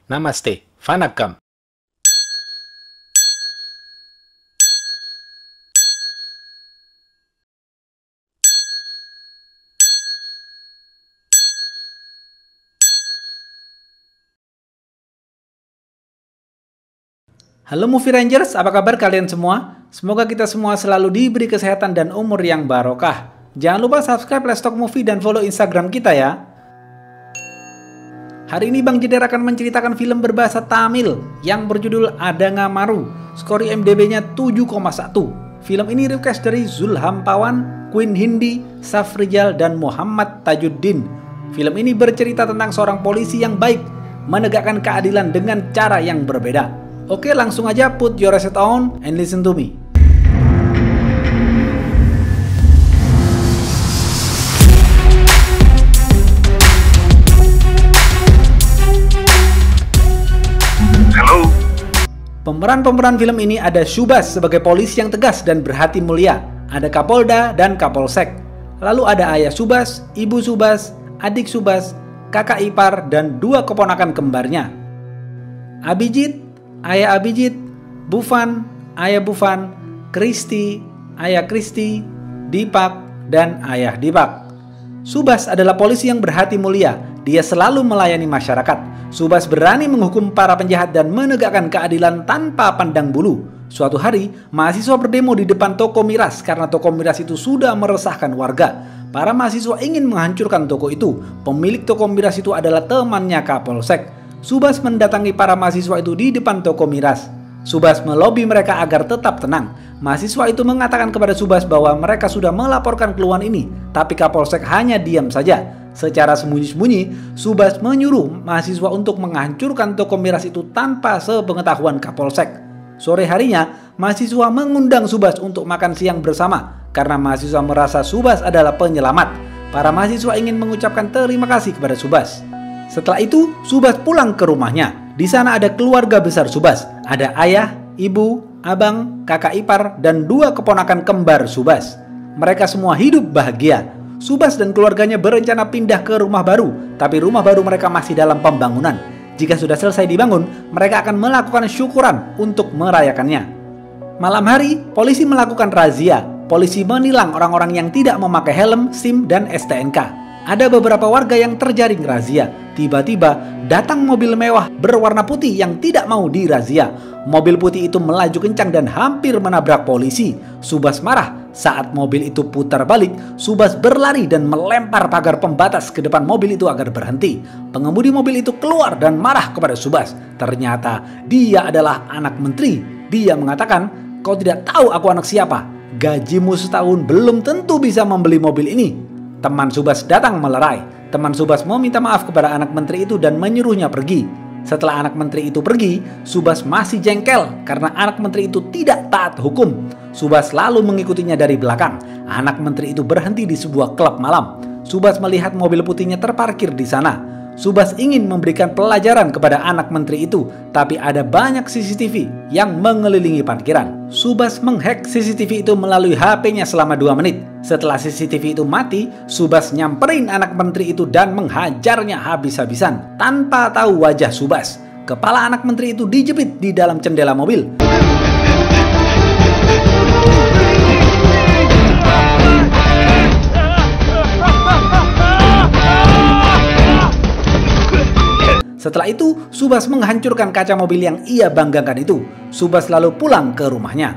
Namaste, Vanakkam. Halo Movie Rangers, apa kabar kalian semua? Semoga kita semua selalu diberi kesehatan dan umur yang barokah. Jangan lupa subscribe Let's Talk Movie dan follow Instagram kita ya. Hari ini Bang Jedar akan menceritakan film berbahasa Tamil yang berjudul Adanga Maru. Skor IMDb-nya 7,1. Film ini request dari Zul Hampawan, Queen Hindi, Safrijal, dan Muhammad Tajuddin. Film ini bercerita tentang seorang polisi yang baik, menegakkan keadilan dengan cara yang berbeda. Oke, langsung aja put your headset on and listen to me. Pemeran-pemeran film ini ada Subhas sebagai polisi yang tegas dan berhati mulia, ada Kapolda dan Kapolsek. Lalu ada ayah Subhas, ibu Subhas, adik Subhas, kakak ipar, dan dua keponakan kembarnya. Abhijit, ayah Abhijit, Bufan, ayah Bufan, Kristi, ayah Kristi, Dipak, dan ayah Dipak. Subhas adalah polisi yang berhati mulia. Dia selalu melayani masyarakat. Subhas berani menghukum para penjahat dan menegakkan keadilan tanpa pandang bulu. Suatu hari, mahasiswa berdemo di depan toko miras karena toko miras itu sudah meresahkan warga. Para mahasiswa ingin menghancurkan toko itu. Pemilik toko miras itu adalah temannya Kapolsek. Subhas mendatangi para mahasiswa itu di depan toko miras. Subhas melobi mereka agar tetap tenang. Mahasiswa itu mengatakan kepada Subhas bahwa mereka sudah melaporkan keluhan ini, tapi Kapolsek hanya diam saja. Secara sembunyi-sembunyi, Subhas menyuruh mahasiswa untuk menghancurkan toko miras itu tanpa sepengetahuan Kapolsek. Sore harinya, mahasiswa mengundang Subhas untuk makan siang bersama karena mahasiswa merasa Subhas adalah penyelamat. Para mahasiswa ingin mengucapkan terima kasih kepada Subhas. Setelah itu, Subhas pulang ke rumahnya. Di sana ada keluarga besar Subhas. Ada ayah, ibu, abang, kakak ipar, dan dua keponakan kembar Subhas. Mereka semua hidup bahagia. Subhas dan keluarganya berencana pindah ke rumah baru, tapi rumah baru mereka masih dalam pembangunan. Jika sudah selesai dibangun, mereka akan melakukan syukuran untuk merayakannya. Malam hari, polisi melakukan razia. Polisi menilang orang-orang yang tidak memakai helm, SIM, dan STNK. Ada beberapa warga yang terjaring razia. Tiba-tiba datang mobil mewah berwarna putih yang tidak mau dirazia. Mobil putih itu melaju kencang dan hampir menabrak polisi. Subhas marah. Saat mobil itu putar balik, Subhas berlari dan melempar pagar pembatas ke depan mobil itu agar berhenti. Pengemudi mobil itu keluar dan marah kepada Subhas. Ternyata dia adalah anak menteri. Dia mengatakan, "Kau tidak tahu aku anak siapa? Gajimu setahun belum tentu bisa membeli mobil ini." Teman Subhas datang melerai. Teman Subhas meminta maaf kepada anak menteri itu dan menyuruhnya pergi. Setelah anak menteri itu pergi, Subhas masih jengkel karena anak menteri itu tidak taat hukum. Subhas lalu mengikutinya dari belakang. Anak menteri itu berhenti di sebuah klub malam. Subhas melihat mobil putihnya terparkir di sana. Subhas ingin memberikan pelajaran kepada anak menteri itu, tapi ada banyak CCTV yang mengelilingi parkiran. Subhas menghack CCTV itu melalui HP-nya selama 2 menit. Setelah CCTV itu mati, Subhas nyamperin anak menteri itu dan menghajarnya habis-habisan. Tanpa tahu wajah Subhas, kepala anak menteri itu dijepit di dalam jendela mobil. Setelah itu, Subhas menghancurkan kaca mobil yang ia banggakan itu. Subhas lalu pulang ke rumahnya.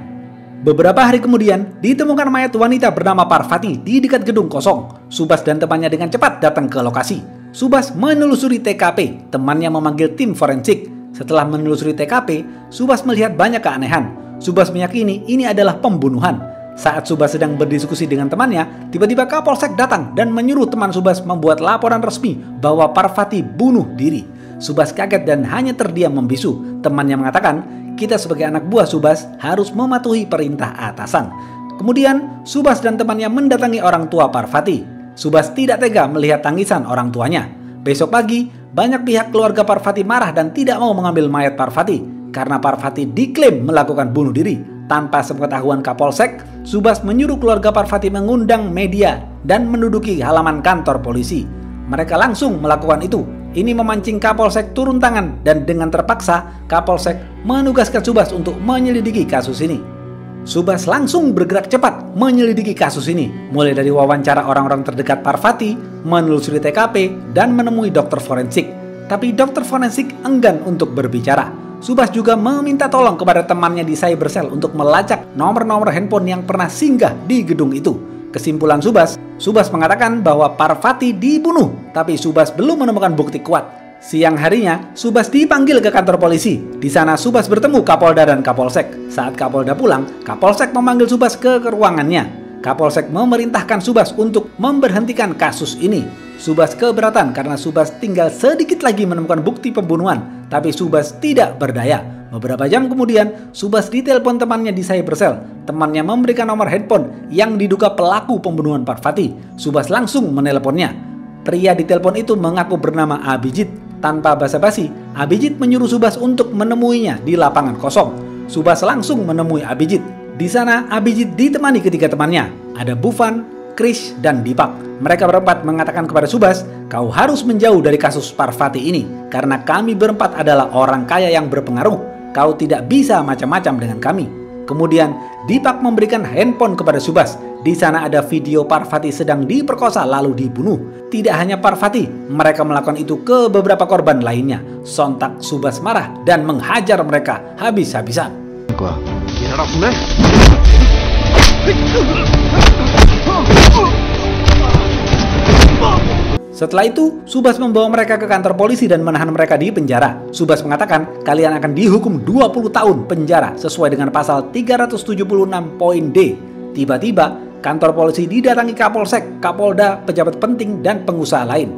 Beberapa hari kemudian, ditemukan mayat wanita bernama Parvati di dekat gedung kosong. Subhas dan temannya dengan cepat datang ke lokasi. Subhas menelusuri TKP, temannya memanggil tim forensik. Setelah menelusuri TKP, Subhas melihat banyak keanehan. Subhas meyakini ini adalah pembunuhan. Saat Subhas sedang berdiskusi dengan temannya, tiba-tiba Kapolsek datang dan menyuruh teman Subhas membuat laporan resmi bahwa Parvati bunuh diri. Subhas kaget dan hanya terdiam membisu. Temannya mengatakan, "Kita sebagai anak buah Subhas harus mematuhi perintah atasan." Kemudian, Subhas dan temannya mendatangi orang tua Parvati. Subhas tidak tega melihat tangisan orang tuanya. Besok pagi, banyak pihak keluarga Parvati marah dan tidak mau mengambil mayat Parvati karena Parvati diklaim melakukan bunuh diri. Tanpa sepengetahuan Kapolsek, Subhas menyuruh keluarga Parvati mengundang media dan menduduki halaman kantor polisi. Mereka langsung melakukan itu. Ini memancing Kapolsek turun tangan dan dengan terpaksa Kapolsek menugaskan Subas untuk menyelidiki kasus ini. Subas langsung bergerak cepat menyelidiki kasus ini, mulai dari wawancara orang-orang terdekat Parvati, menelusuri TKP, dan menemui dokter forensik. Tapi dokter forensik enggan untuk berbicara. Subas juga meminta tolong kepada temannya di Cybercell untuk melacak nomor-nomor handphone yang pernah singgah di gedung itu. Kesimpulan Subas mengatakan bahwa Parvati dibunuh, tapi Subas belum menemukan bukti kuat. Siang harinya, Subas dipanggil ke kantor polisi. Di sana Subas bertemu Kapolda dan Kapolsek. Saat Kapolda pulang, Kapolsek memanggil Subas ke ruangannya. Kapolsek memerintahkan Subas untuk memberhentikan kasus ini. Subas keberatan karena Subas tinggal sedikit lagi menemukan bukti pembunuhan, tapi Subas tidak berdaya. Beberapa jam kemudian, Subas ditelepon temannya di Cybercell. Temannya memberikan nomor handphone yang diduga pelaku pembunuhan Parvati. Subas langsung meneleponnya. Pria di telepon itu mengaku bernama Abijit. Tanpa basa-basi, Abijit menyuruh Subas untuk menemuinya di lapangan kosong. Subas langsung menemui Abijit. Di sana, Abijit ditemani ketiga temannya. Ada Bufan, Krish, dan Dipak. Mereka berempat mengatakan kepada Subas, "Kau harus menjauh dari kasus Parvati ini, karena kami berempat adalah orang kaya yang berpengaruh. Kau tidak bisa macam-macam dengan kami." Kemudian Dipak memberikan handphone kepada Subas. Di sana ada video Parvati sedang diperkosa lalu dibunuh. Tidak hanya Parvati, mereka melakukan itu ke beberapa korban lainnya. Sontak Subas marah dan menghajar mereka habis-habisan. Setelah itu, Subas membawa mereka ke kantor polisi dan menahan mereka di penjara. Subas mengatakan, kalian akan dihukum 20 tahun penjara sesuai dengan pasal 376.d. Tiba-tiba, kantor polisi didatangi Kapolsek, Kapolda, pejabat penting, dan pengusaha lain.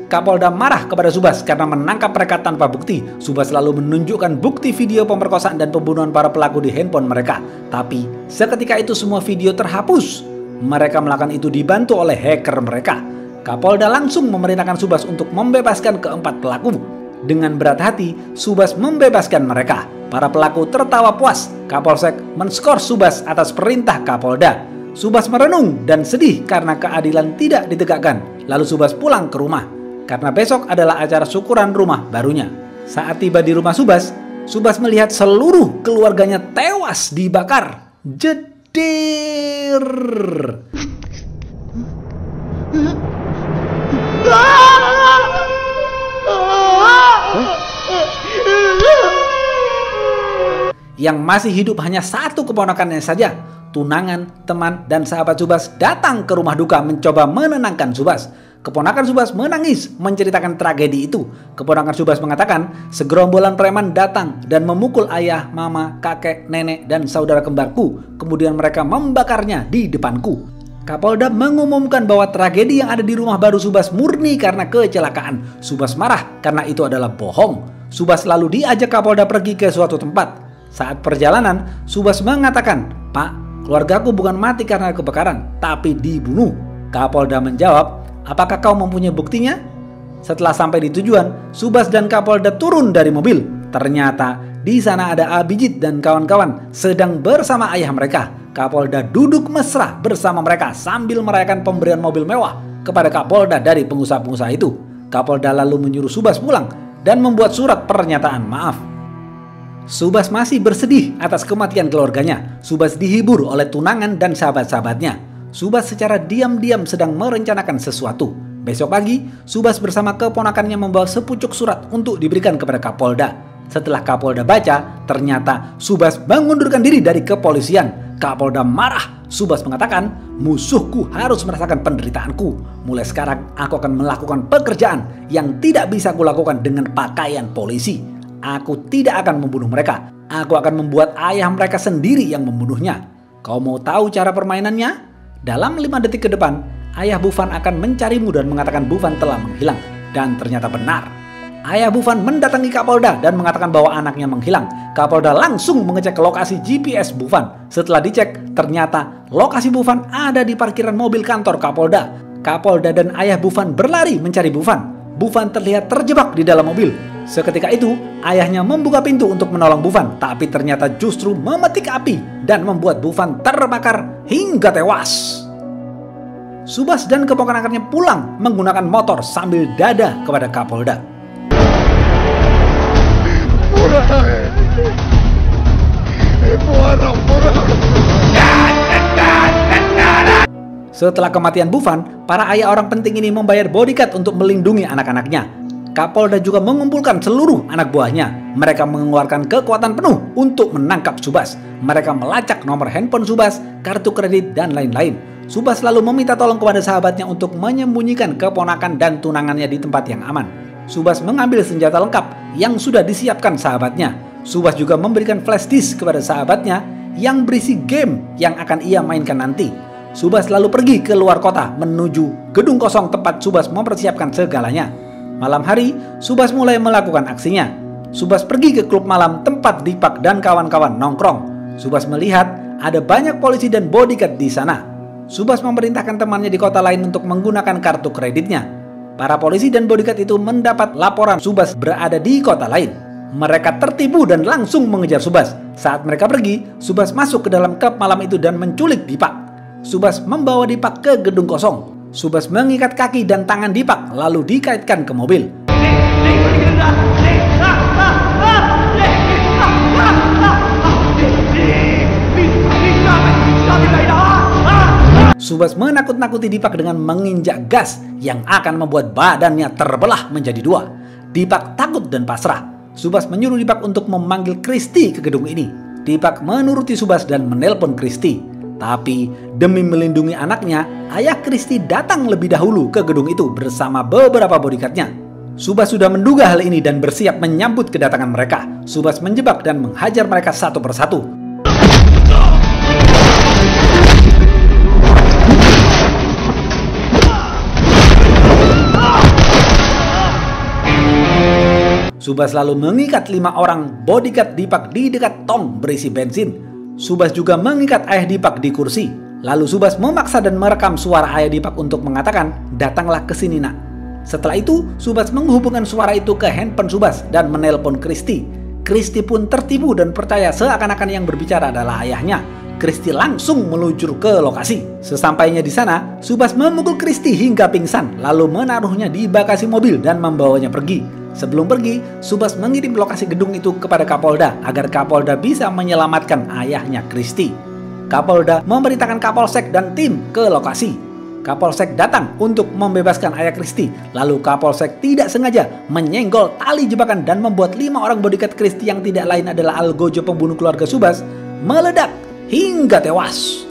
Kapolda marah kepada Subas karena menangkap mereka tanpa bukti. Subas lalu menunjukkan bukti video pemerkosaan dan pembunuhan para pelaku di handphone mereka. Tapi, seketika itu semua video terhapus. Mereka melakukan itu dibantu oleh hacker mereka. Kapolda langsung memerintahkan Subas untuk membebaskan keempat pelaku. Dengan berat hati, Subas membebaskan mereka. Para pelaku tertawa puas. Kapolsek menskor Subas atas perintah Kapolda. Subas merenung dan sedih karena keadilan tidak ditegakkan. Lalu Subas pulang ke rumah. Karena besok adalah acara syukuran rumah barunya. Saat tiba di rumah Subas, Subas melihat seluruh keluarganya tewas dibakar. Yang masih hidup hanya satu keponakannya saja. Tunangan, teman, dan sahabat Subas datang ke rumah duka mencoba menenangkan Subas. Keponakan Subas menangis menceritakan tragedi itu. Keponakan Subas mengatakan segerombolan preman datang dan memukul ayah, mama, kakek, nenek, dan saudara kembarku. Kemudian mereka membakarnya di depanku. Kapolda mengumumkan bahwa tragedi yang ada di rumah baru Subas murni karena kecelakaan. Subas marah karena itu adalah bohong. Subas lalu diajak Kapolda pergi ke suatu tempat. Saat perjalanan, Subas mengatakan, "Pak, keluargaku bukan mati karena kebakaran, tapi dibunuh." Kapolda menjawab, "Apakah kau mempunyai buktinya?" Setelah sampai di tujuan, Subas dan Kapolda turun dari mobil. Ternyata di sana ada Abijit dan kawan-kawan sedang bersama ayah mereka. Kapolda duduk mesra bersama mereka sambil merayakan pemberian mobil mewah kepada Kapolda dari pengusaha-pengusaha itu. Kapolda lalu menyuruh Subas pulang dan membuat surat pernyataan maaf. Subas masih bersedih atas kematian keluarganya. Subas dihibur oleh tunangan dan sahabat-sahabatnya. Subas secara diam-diam sedang merencanakan sesuatu. Besok pagi, Subas bersama keponakannya membawa sepucuk surat untuk diberikan kepada Kapolda. Setelah Kapolda baca, ternyata Subas mengundurkan diri dari kepolisian. Kapolda marah. Subas mengatakan, "Musuhku harus merasakan penderitaanku. Mulai sekarang, aku akan melakukan pekerjaan yang tidak bisa kulakukan dengan pakaian polisi. Aku tidak akan membunuh mereka. Aku akan membuat ayah mereka sendiri yang membunuhnya. Kau mau tahu cara permainannya? Dalam 5 detik ke depan, ayah Bufan akan mencarimu dan mengatakan Bufan telah menghilang." Dan ternyata benar. Ayah Bufan mendatangi Kapolda dan mengatakan bahwa anaknya menghilang. Kapolda langsung mengecek lokasi GPS Bufan. Setelah dicek, ternyata lokasi Bufan ada di parkiran mobil kantor Kapolda. Kapolda dan ayah Bufan berlari mencari Bufan. Bufan terlihat terjebak di dalam mobil. Seketika itu, ayahnya membuka pintu untuk menolong Bufan, tapi ternyata justru memetik api dan membuat Bufan terbakar hingga tewas. Subas dan keponakannya pulang menggunakan motor sambil dada kepada Kapolda. Setelah kematian Bufan, para ayah orang penting ini membayar bodyguard untuk melindungi anak-anaknya. Kapolda juga mengumpulkan seluruh anak buahnya. Mereka mengeluarkan kekuatan penuh untuk menangkap Subas. Mereka melacak nomor handphone Subas, kartu kredit, dan lain-lain. Subas lalu meminta tolong kepada sahabatnya untuk menyembunyikan keponakan dan tunangannya di tempat yang aman. Subas mengambil senjata lengkap yang sudah disiapkan sahabatnya. Subas juga memberikan flash disk kepada sahabatnya yang berisi game yang akan ia mainkan nanti. Subas lalu pergi ke luar kota menuju gedung kosong tempat Subas mempersiapkan segalanya. Malam hari, Subas mulai melakukan aksinya. Subas pergi ke klub malam tempat Dipak dan kawan-kawan nongkrong. Subas melihat ada banyak polisi dan bodyguard di sana. Subas memerintahkan temannya di kota lain untuk menggunakan kartu kreditnya. Para polisi dan bodyguard itu mendapat laporan Subas berada di kota lain. Mereka tertipu dan langsung mengejar Subas. Saat mereka pergi, Subas masuk ke dalam klub malam itu dan menculik Dipak. Subas membawa Dipak ke gedung kosong. Subas mengikat kaki dan tangan Dipak lalu dikaitkan ke mobil. Subas menakut-nakuti Dipak dengan menginjak gas yang akan membuat badannya terbelah menjadi dua. Dipak takut dan pasrah. Subas menyuruh Dipak untuk memanggil Kristi ke gedung ini. Dipak menuruti Subas dan menelpon Kristi. Tapi demi melindungi anaknya, ayah Kristi datang lebih dahulu ke gedung itu bersama beberapa bodyguardnya. Subas sudah menduga hal ini dan bersiap menyambut kedatangan mereka. Subas menjebak dan menghajar mereka satu persatu. Subas lalu mengikat 5 orang bodyguard Dipak di dekat tong berisi bensin. Subas juga mengikat ayah Dipak di kursi. Lalu Subas memaksa dan merekam suara ayah Dipak untuk mengatakan, "Datanglah ke sini, Nak." Setelah itu, Subas menghubungkan suara itu ke handphone Subas dan menelpon Kristi. Kristi pun tertipu dan percaya seakan-akan yang berbicara adalah ayahnya. Kristi langsung meluncur ke lokasi. Sesampainya di sana, Subas memukul Kristi hingga pingsan, lalu menaruhnya di bagasi mobil dan membawanya pergi. Sebelum pergi, Subas mengirim lokasi gedung itu kepada Kapolda agar Kapolda bisa menyelamatkan ayahnya Kristi. Kapolda memerintahkan Kapolsek dan tim ke lokasi. Kapolsek datang untuk membebaskan ayah Kristi. Lalu Kapolsek tidak sengaja menyenggol tali jebakan dan membuat 5 orang bodyguard Kristi yang tidak lain adalah Algojo pembunuh keluarga Subas meledak hingga tewas.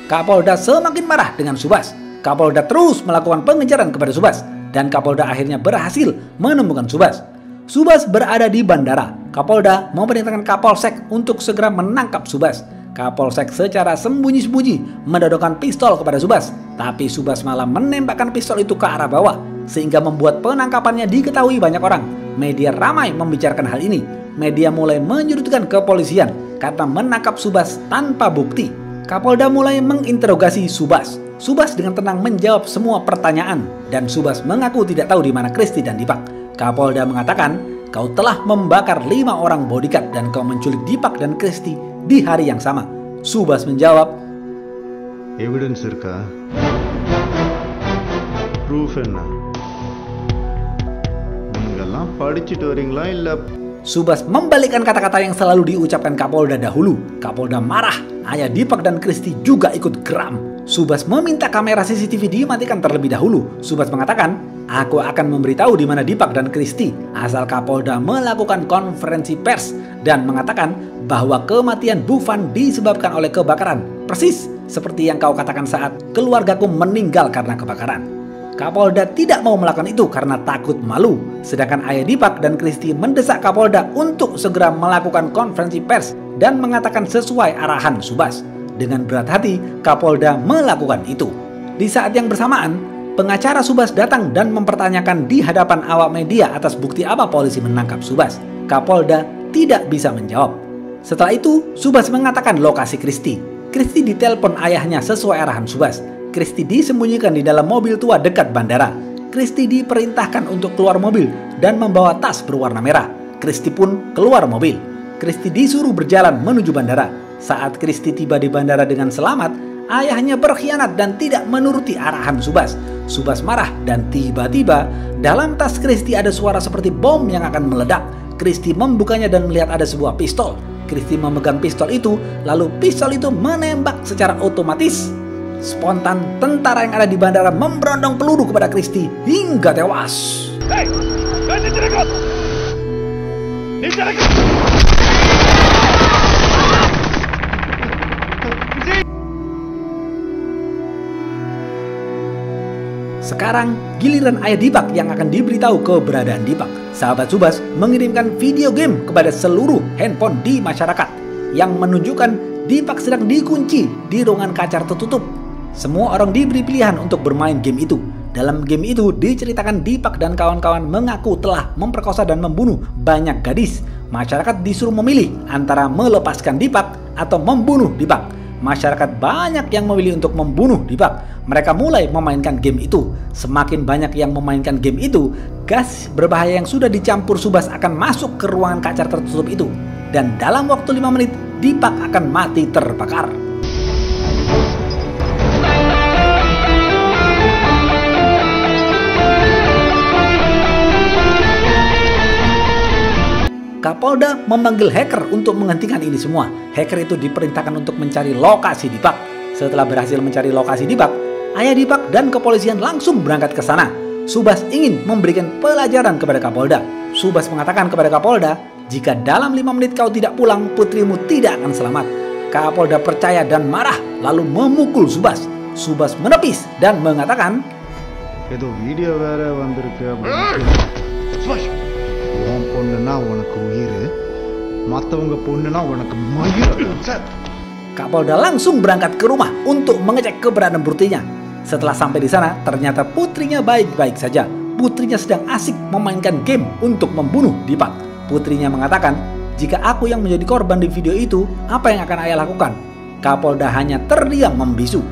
Kapolda semakin marah dengan Subas. Kapolda terus melakukan pengejaran kepada Subas dan Kapolda akhirnya berhasil menemukan Subas. Subas berada di bandara. Kapolda memerintahkan Kapolsek untuk segera menangkap Subas. Kapolsek secara sembunyi-sembunyi menodongkan pistol kepada Subas, tapi Subas malah menembakkan pistol itu ke arah bawah sehingga membuat penangkapannya diketahui banyak orang. Media ramai membicarakan hal ini. Media mulai menyudutkan kepolisian karena menangkap Subas tanpa bukti. Kapolda mulai menginterogasi Subas. Subas dengan tenang menjawab semua pertanyaan dan Subas mengaku tidak tahu di mana Kristi dan Dipak. Kapolda mengatakan, "Kau telah membakar 5 orang bodyguard dan kau menculik Dipak dan Kristi di hari yang sama." Subas menjawab, "Evidence irka? Proof enna? Ningallam padichittu varingla illa?" Subas membalikkan kata-kata yang selalu diucapkan Kapolda dahulu. Kapolda marah. Ayah Dipak dan Kristi juga ikut geram. Subas meminta kamera CCTV dimatikan terlebih dahulu. Subas mengatakan, "Aku akan memberitahu di mana Dipak dan Kristi asal Kapolda melakukan konferensi pers dan mengatakan bahwa kematian Bufan disebabkan oleh kebakaran, persis seperti yang kau katakan saat keluargaku meninggal karena kebakaran." Kapolda tidak mau melakukan itu karena takut malu. Sedangkan ayah Dipak dan Kristi mendesak Kapolda untuk segera melakukan konferensi pers dan mengatakan sesuai arahan Subas. Dengan berat hati, Kapolda melakukan itu. Di saat yang bersamaan, pengacara Subas datang dan mempertanyakan di hadapan awak media atas bukti apa polisi menangkap Subas. Kapolda tidak bisa menjawab. Setelah itu, Subas mengatakan lokasi Kristi. Kristi ditelepon ayahnya sesuai arahan Subas. Kristi disembunyikan di dalam mobil tua dekat bandara. Kristi diperintahkan untuk keluar mobil dan membawa tas berwarna merah. Kristi pun keluar mobil. Kristi disuruh berjalan menuju bandara. Saat Kristi tiba di bandara dengan selamat, ayahnya berkhianat dan tidak menuruti arahan Subas. Subas marah dan tiba-tiba dalam tas Kristi ada suara seperti bom yang akan meledak. Kristi membukanya dan melihat ada sebuah pistol. Kristi memegang pistol itu, lalu pistol itu menembak secara otomatis. Spontan tentara yang ada di bandara memberondong peluru kepada Kristi hingga tewas. Hey, sekarang giliran ayah Dipak yang akan diberitahu keberadaan Dipak. Sahabat Subas mengirimkan video game kepada seluruh handphone di masyarakat yang menunjukkan Dipak sedang dikunci di ruangan kaca tertutup. Semua orang diberi pilihan untuk bermain game itu. Dalam game itu diceritakan Dipak dan kawan-kawan mengaku telah memperkosa dan membunuh banyak gadis. Masyarakat disuruh memilih antara melepaskan Dipak atau membunuh Dipak. Masyarakat banyak yang memilih untuk membunuh Dipak. Mereka mulai memainkan game itu. Semakin banyak yang memainkan game itu, gas berbahaya yang sudah dicampur Subas akan masuk ke ruangan kaca tertutup itu. Dan dalam waktu 5 menit, Dipak akan mati terbakar. Kapolda memanggil hacker untuk menghentikan ini semua. Hacker itu diperintahkan untuk mencari lokasi Dipak. Setelah berhasil mencari lokasi Dipak, ayah Dipak dan kepolisian langsung berangkat ke sana. Subas ingin memberikan pelajaran kepada Kapolda. Subas mengatakan kepada Kapolda, jika dalam 5 menit kau tidak pulang, putrimu tidak akan selamat. Kapolda percaya dan marah, lalu memukul Subas. Subas menepis dan mengatakan, ஏதோ வீடியோ வேற வந்திருக்கு உன் பொண்ணுனா உனக்கு உயிர், மற்றவங்க பொண்ணுனா உனக்கு மயிர். Kapolda langsung berangkat ke rumah untuk mengecek keberadaan putrinya. Setelah sampai di sana, ternyata putrinya baik-baik saja. Putrinya sedang asik memainkan game untuk membunuh Dipak. Putrinya mengatakan, jika aku yang menjadi korban di video itu, apa yang akan ayah lakukan? Kapolda hanya terdiam membisu.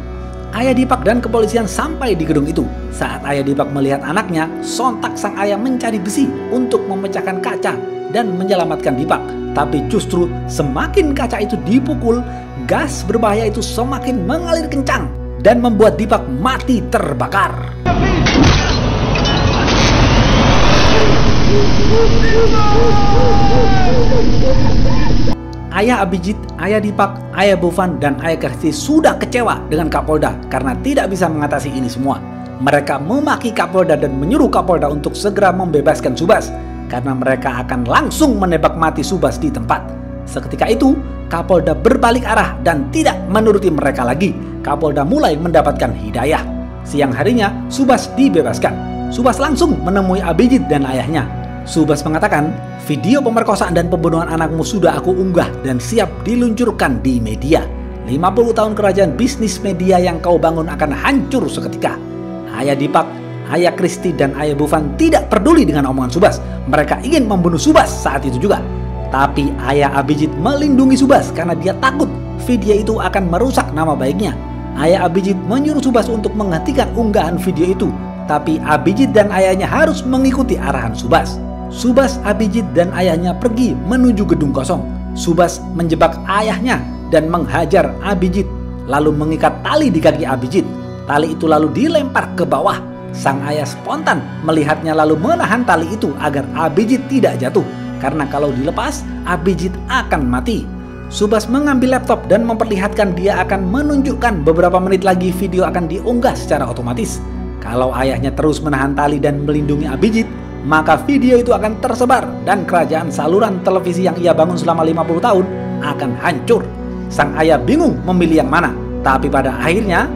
Ayah Dipak dan kepolisian sampai di gedung itu. Saat ayah Dipak melihat anaknya, sontak sang ayah mencari besi untuk memecahkan kaca dan menyelamatkan Dipak. Tapi justru semakin kaca itu dipukul, gas berbahaya itu semakin mengalir kencang dan membuat Dipak mati terbakar. Ayah Abijit, ayah Dipak, ayah Bovan, dan ayah Kristi sudah kecewa dengan Kapolda karena tidak bisa mengatasi ini semua. Mereka memaki Kapolda dan menyuruh Kapolda untuk segera membebaskan Subas karena mereka akan langsung menembak mati Subas di tempat. Seketika itu, Kapolda berbalik arah dan tidak menuruti mereka lagi. Kapolda mulai mendapatkan hidayah. Siang harinya, Subas dibebaskan. Subas langsung menemui Abijit dan ayahnya. Subas mengatakan, video pemerkosaan dan pembunuhan anakmu sudah aku unggah dan siap diluncurkan di media. 50 tahun kerajaan bisnis media yang kau bangun akan hancur seketika. Ayah Dipak, ayah Kristi, dan ayah Bovan tidak peduli dengan omongan Subas. Mereka ingin membunuh Subas saat itu juga. Tapi ayah Abijit melindungi Subas karena dia takut video itu akan merusak nama baiknya. Ayah Abijit menyuruh Subas untuk menghentikan unggahan video itu. Tapi Abijit dan ayahnya harus mengikuti arahan Subas. Subas, Abijit, dan ayahnya pergi menuju gedung kosong. Subas menjebak ayahnya dan menghajar Abijit, lalu mengikat tali di kaki Abijit. Tali itu lalu dilempar ke bawah. Sang ayah spontan melihatnya lalu menahan tali itu agar Abijit tidak jatuh. Karena kalau dilepas, Abijit akan mati. Subas mengambil laptop dan memperlihatkan dia akan menunjukkan beberapa menit lagi video akan diunggah secara otomatis. Kalau ayahnya terus menahan tali dan melindungi Abijit, maka video itu akan tersebar dan kerajaan saluran televisi yang ia bangun selama 50 tahun akan hancur. Sang ayah bingung memilih yang mana, tapi pada akhirnya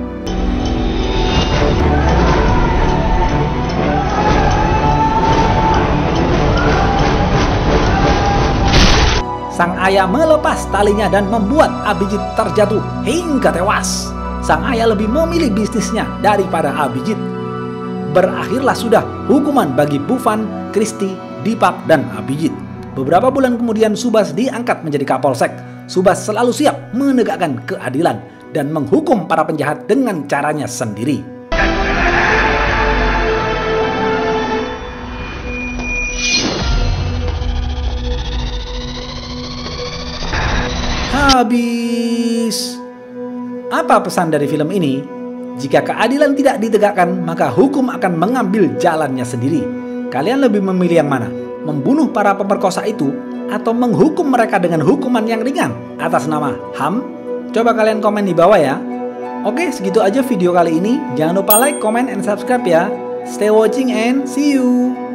sang ayah melepas talinya dan membuat Abijit terjatuh hingga tewas. Sang ayah lebih memilih bisnisnya daripada Abijit. Berakhirlah sudah hukuman bagi Bovan, Kristi, Dipak, dan Abijit. Beberapa bulan kemudian Subas diangkat menjadi Kapolsek. Subas selalu siap menegakkan keadilan dan menghukum para penjahat dengan caranya sendiri. habis. Apa pesan dari film ini? Jika keadilan tidak ditegakkan, maka hukum akan mengambil jalannya sendiri. Kalian lebih memilih yang mana? Membunuh para pemerkosa itu atau menghukum mereka dengan hukuman yang ringan atas nama HAM? Coba kalian komen di bawah ya. Oke, segitu aja video kali ini. Jangan lupa like, comment, and subscribe ya. Stay watching and see you.